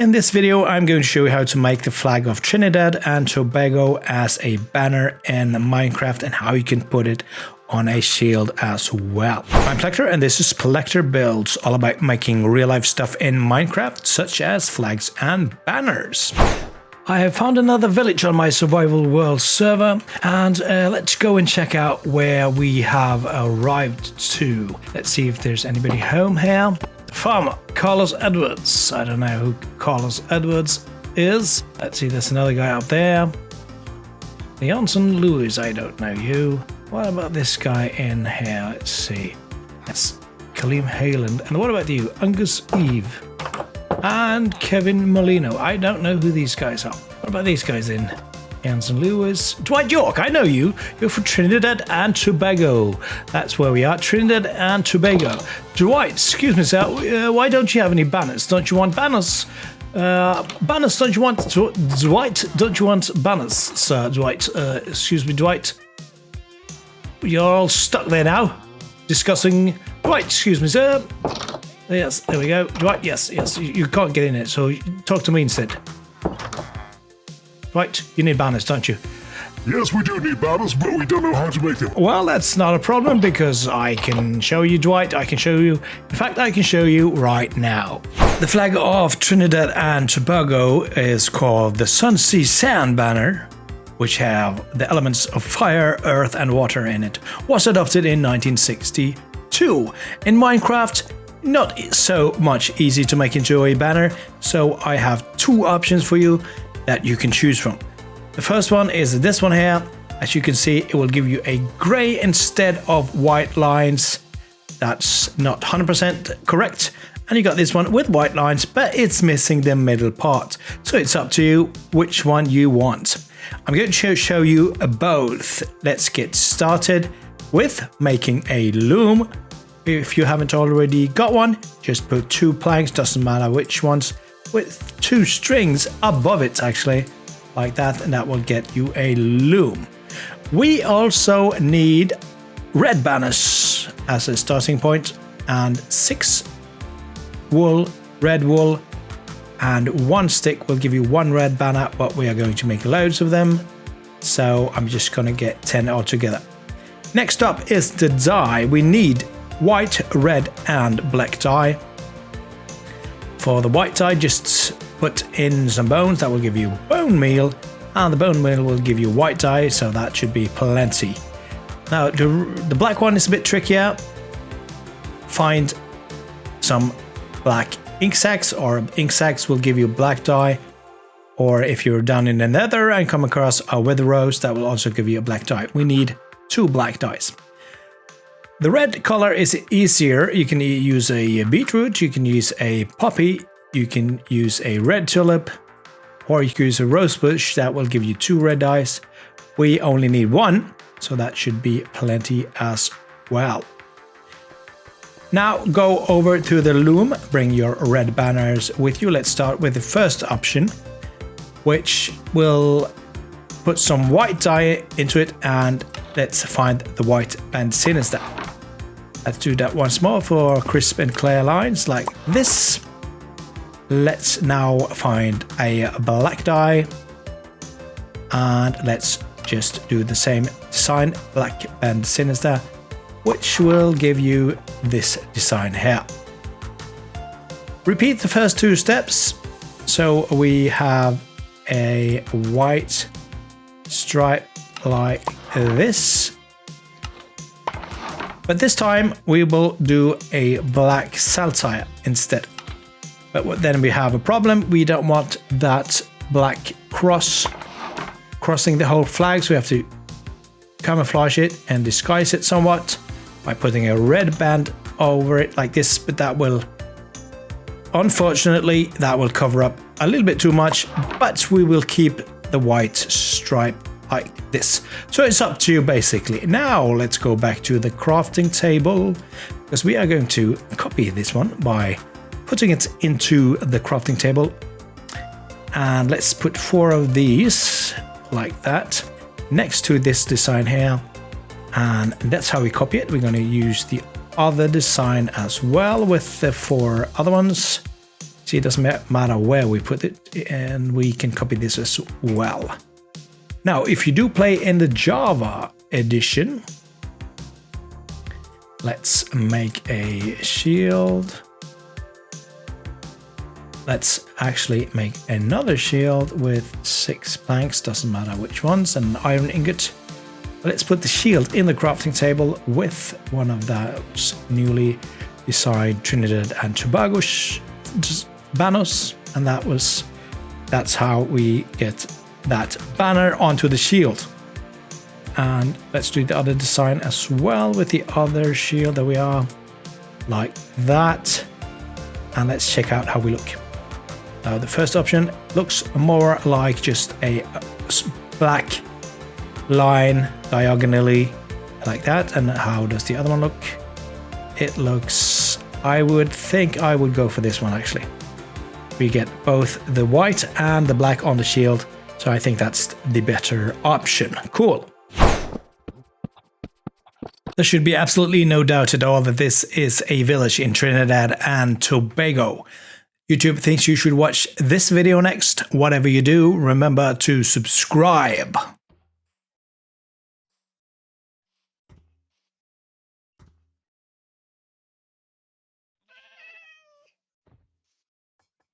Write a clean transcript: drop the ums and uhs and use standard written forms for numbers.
In this video, I'm going to show you how to make the flag of Trinidad and Tobago as a banner in Minecraft and how you can put it on a shield as well. I'm Plekter and this is plekterbuilds, all about making real life stuff in Minecraft, such as flags and banners. I have found another village on my survival world server, and let's go and check out where we have arrived to. Let's see if there's anybody home here. Farmer Carlos Edwards. I don't know who Carlos Edwards is. Let's see, there's another guy out there. Johnson Lewis, I don't know you. What about this guy in here? Let's see. That's Kaleem Hayland. And what about you? Angus Eve. And Kevin Molino. I don't know who these guys are. What about these guys in? Johnson Lewis. Dwight York, I know you. You're from Trinidad and Tobago. That's where we are, Trinidad and Tobago. Dwight, excuse me, sir. Why don't you have any banners? Don't you want banners? Banners, don't you want... Dwight, don't you want banners, sir? Dwight, excuse me, Dwight. You're all stuck there now. Discussing... Dwight, excuse me, sir. Yes, there we go. Dwight, yes, you can't get in it, so talk to me instead. Right, you need banners, don't you? Yes, we do need banners, but we don't know how to make them. Well, that's not a problem because I can show you, Dwight. I can show you. In fact, I can show you right now. The flag of Trinidad and Tobago is called the Sun, Sea, Sand banner, which have the elements of fire, earth, and water in it. Was adopted in 1962. In Minecraft, not so much easy to make into a banner, so I have two options for you that you can choose from. The first one is this one here. As you can see, it will give you a gray instead of white lines. That's not 100% correct. And you got this one with white lines, but it's missing the middle part. So it's up to you which one you want. I'm going to show you both. Let's get started with making a loom. If you haven't already got one, just put 2 planks, doesn't matter which ones, with 2 strings above it, actually, like that, and that will get you a loom. We also need red banners as a starting point, and 6 wool, red wool, and 1 stick will give you 1 red banner, but we are going to make loads of them, so I'm just gonna get 10 altogether. Next up is the dye. We need white, red, and black dye. For the white dye, just put in some bones. That will give you bone meal, and the bone meal will give you white dye, so that should be plenty. Now, the black one is a bit trickier. Find some black ink sacs, or ink sacs will give you black dye. Or if you're down in the nether and come across a wither rose, that will also give you a black dye. We need 2 black dyes. The red color is easier. You can use a beetroot, you can use a poppy, you can use a red tulip, or you can use a rose bush. That will give you 2 red dyes. We only need 1, so that should be plenty as well. Now go over to the loom, bring your red banners with you. Let's start with the first option, which will put some white dye into it, and let's find the white band sinister. Let's do that once more for crisp and clear lines like this. Let's now find a black dye, and let's just do the same design, black band sinister, which will give you this design here. Repeat the first 2 steps. So we have a white stripe like this, but this time we will do a black saltire instead. But then we have a problem. We don't want that black crossing the whole flag, so we have to camouflage it and disguise it somewhat by putting a red band over it like this, but that will, unfortunately, that will cover up a little bit too much, but we will keep the white stripe like this. So it's up to you basically. Now let's go back to the crafting table, because we are going to copy this one by putting it into the crafting table. And let's put 4 of these like that next to this design here, and that's how we copy it. We're going to use the other design as well with the 4 other ones. See, it doesn't matter where we put it, and we can copy this as well. Now, if you do play in the Java edition, let's make a shield. Let's actually make another shield with 6 planks, doesn't matter which ones, and an iron ingot. Let's put the shield in the crafting table with one of those newly designed Trinidad and Tobago banners, and that's how we get that banner onto the shield. And let's do the other design as well with the other shield that we are like that. And let's check out how we look. Now the first option looks more like just a black line diagonally like that. And how does the other one look? It looks, I would think I would go for this one actually. We get both the white and the black on the shield, so I think that's the better option. Cool. There should be absolutely no doubt at all that this is a village in Trinidad and Tobago. YouTube thinks you should watch this video next. Whatever you do, remember to subscribe.